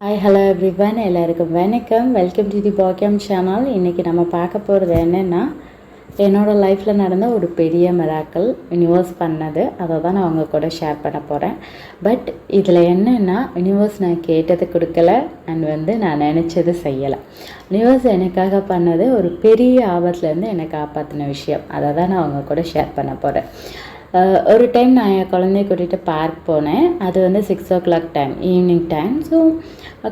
Hi hello everyone, எல்லாருக்கும் வணக்கம். Welcome to the பாக்கியம் சேனல். இன்றைக்கி நம்ம பார்க்க போகிறது என்னென்னா, என்னோடய லைஃப்பில் நடந்த ஒரு பெரிய மிராக்கிள் யூனிவர்ஸ் பண்ணது. அதை தான் நான் அவங்க கூட ஷேர் பண்ண போகிறேன். பட் இதில் என்னென்னா, யூனிவர்ஸ் நான் கேட்டது கொடுக்கல அண்ட் நான் நினச்சது செய்யலை. யூனிவர்ஸ் எனக்காக பண்ணது ஒரு பெரிய ஆபத்துலேருந்து என்னை காப்பாற்றின விஷயம். அதை தான் நான் அவங்க கூட ஷேர் பண்ண போகிறேன். ஒரு டைம் நான் என் குழந்தைய கூட்டிகிட்டு பார்க் போனேன். அது 6 o'clock time, evening time. So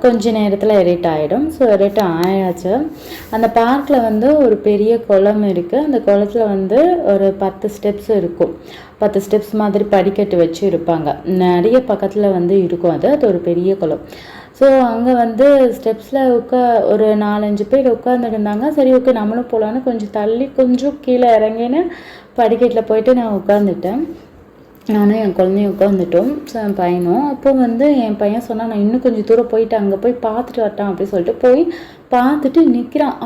கொஞ்சம் நேரத்தில் எரிட் ஆகிடும். ஸோ எரிட் ஆயாச்சு. அந்த பார்க்கில் ஒரு பெரிய குளம் இருக்குது. அந்த குளத்தில் ஒரு 10 ஸ்டெப்ஸ் இருக்கும். 10 ஸ்டெப்ஸ் மாதிரி படிக்கட்டு வச்சு இருப்பாங்க. நிறைய பக்கத்தில் இருக்கும். அது ஒரு பெரிய குளம். ஸோ அங்கே ஸ்டெப்ஸில் ஒரு 4-5 பேர் உட்காந்துருந்தாங்க. சரி, ஓகே நம்மளும் போகலான்னு கொஞ்சம் தள்ளி கொஞ்சம் கீழே இறங்கின்னு படிக்கட்டில் போயிட்டு நான் உட்காந்துட்டேன். நானும் என் குழந்தையும் உட்காந்துட்டோம். ஸோ என் பையனும். அப்போது என் பையன் சொன்னால், நான் இன்னும் கொஞ்சம் தூரம் போயிட்டு அங்கே போய் பார்த்துட்டு வரட்டான் அப்படின்னு சொல்லிட்டு போய் பார்த்துட்டு நிற்கிறான்.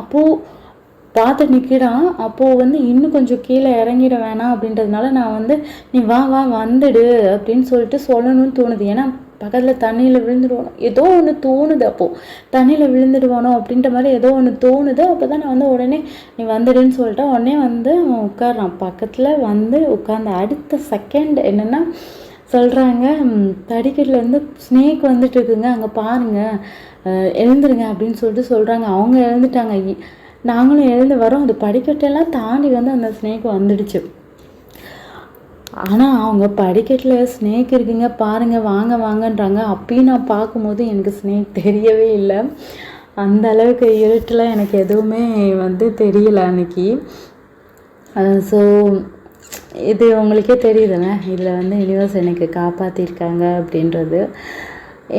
அப்போது இன்னும் கொஞ்சம் கீழே இறங்கிட வேணாம் அப்படின்றதுனால நான் நீ வா வந்துடு அப்படின்னு சொல்லிட்டு சொல்லணும்னு தோணுது. ஏன்னா பக்கத்தில் தண்ணியில் விழுந்துடுவானோ ஏதோ ஒன்று தோணுது. அப்போது தண்ணியில் விழுந்துடுவானோ அப்படின்ற மாதிரி ஏதோ ஒன்று தோணுது. அப்போ தான் நான் உடனே நீ வந்துடுன்னு சொல்லிட்டா. உடனே அவன் உட்காரான். பக்கத்தில் உட்கார்ந்த அடுத்த செகண்ட் என்னென்னா சொல்கிறாங்க, படிக்கட்டில் ஸ்னேக் வந்துட்டு இருக்குங்க, அங்கே பாருங்கள், எழுந்துருங்க அப்படின்னு சொல்லிட்டு சொல்கிறாங்க. அவங்க எழுந்துட்டாங்க. நாங்களும் எழுந்து வரோம். அது படிக்கட்டெல்லாம் தாண்டி அந்த ஸ்னேக் வந்துடுச்சு. ஆனால் அவங்க படிக்கட்டில் ஸ்னேக் இருக்குங்க பாருங்கள், வாங்கன்றாங்க. அப்பயும் நான் பார்க்கும்போது எனக்கு ஸ்னேக் தெரியவே இல்லை. அந்த அளவுக்கு இருட்டில் எனக்கு எதுவுமே தெரியல அன்றைக்கி. ஸோ இது உங்களுக்கே தெரியுதுண்ணே, இதில் யூனிவர்ஸ் எனக்கு காப்பாற்றிருக்காங்க அப்படின்றது.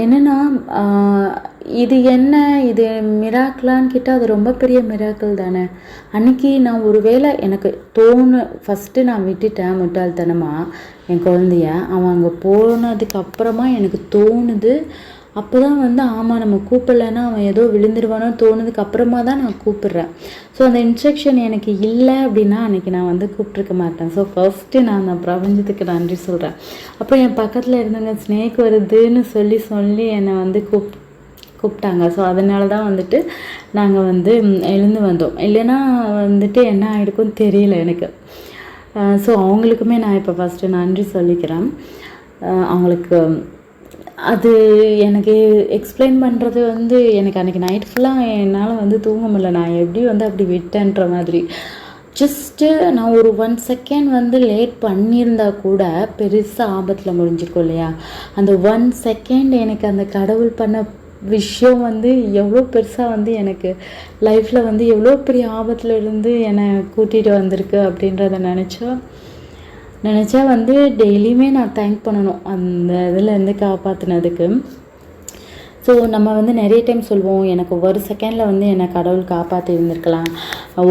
என்னென்னா, இது மிராக்கிளான்னு கேட்டால் அது ரொம்ப பெரிய மிராக்கிள் தானே. அன்றைக்கி நான் ஒருவேளை எனக்கு ஃபஸ்ட்டு நான் விட்டுட்டேன் முட்டாள்தனமாக என் குழந்தைய. அவன் அங்கே போனதுக்கப்புறமா எனக்கு தோணுது. அப்போ தான் ஆமாம் நம்ம கூப்பிடலன்னா அவன் ஏதோ விழுந்துருவானோ தோணுதுக்கு அப்புறமா தான் நான் கூப்பிட்றேன். ஸோ அந்த இன்ஸ்ட்ரக்ஷன் எனக்கு இல்லை அப்படின்னா அன்றைக்கி நான் கூப்பிட்ருக்க மாட்டேன். ஸோ ஃபஸ்ட்டு நான் அந்த பிரபஞ்சத்துக்கு நன்றி சொல்கிறேன். அப்புறம் என் பக்கத்தில் இருந்தவங்க ஸ்னேக் வருதுன்னு சொல்லி என்னை கூப்பிட்டாங்க. ஸோ அதனால தான் நாங்கள் எழுந்து வந்தோம். இல்லைன்னா என்ன ஆகிருக்குன்னு தெரியல எனக்கு. ஸோ அவங்களுக்குமே நான் இப்போ ஃபஸ்ட்டு நன்றி சொல்லிக்கிறேன். அவங்களுக்கு அது எனக்கு எக்ஸ்பிளைன் பண்ணுறது எனக்கு அன்றைக்கி நைட் ஃபுல்லாக என்னால் தூங்க முடியல. நான் எப்படி அப்படி விட்டேன்ற மாதிரி. ஜஸ்ட்டு நான் ஒரு 1 செகண்ட் லேட் பண்ணியிருந்தா கூட பெருசாக ஆபத்தில் முடிஞ்சிருக்கும் இல்லையா. அந்த 1 செகண்ட் எனக்கு அந்த கடவுள் பண்ண விஷயம் எவ்வளோ பெருசாக எனக்கு லைஃப்பில் எவ்வளோ பெரிய ஆபத்தில் இருந்து என்னை கூட்டிகிட்டு வந்திருக்கு அப்படின்றத நினச்சா டெய்லியுமே நான் தேங்க் பண்ணணும் அந்த இதில் காப்பாற்றினதுக்கு. ஸோ நம்ம நிறைய டைம் சொல்லுவோம், எனக்கு ஒரு செகண்டில் என்னை கடவுள் காப்பாற்றி இருந்திருக்கலாம்,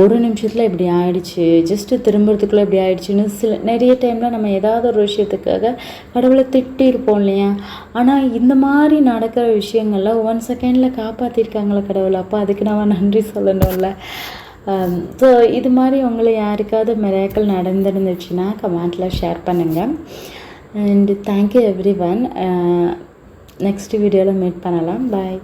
ஒரு நிமிஷத்தில் இப்படி ஆயிடுச்சு, ஜஸ்ட்டு திரும்புறதுக்குள்ளே இப்படி ஆயிடுச்சுன்னு நிறைய டைமில் நம்ம ஏதாவது ஒரு விஷயத்துக்காக கடவுளை திட்டிருப்போம் இல்லையா. ஆனால் இந்த மாதிரி நடக்கிற விஷயங்களில் 1 செகண்டில் காப்பாற்றிருக்காங்களே கடவுள். அப்போ அதுக்கு நம்ம நன்றி சொல்லணும்ல. ஸோ இது மாதிரி உங்களை யாருக்காவது மிராக்கிள் நடந்துருந்துச்சுன்னா கமெண்ட்டில் ஷேர் பண்ணுங்கள். And thank you every one. Next வீடியோவில் மீட் பண்ணலாம். பாய்.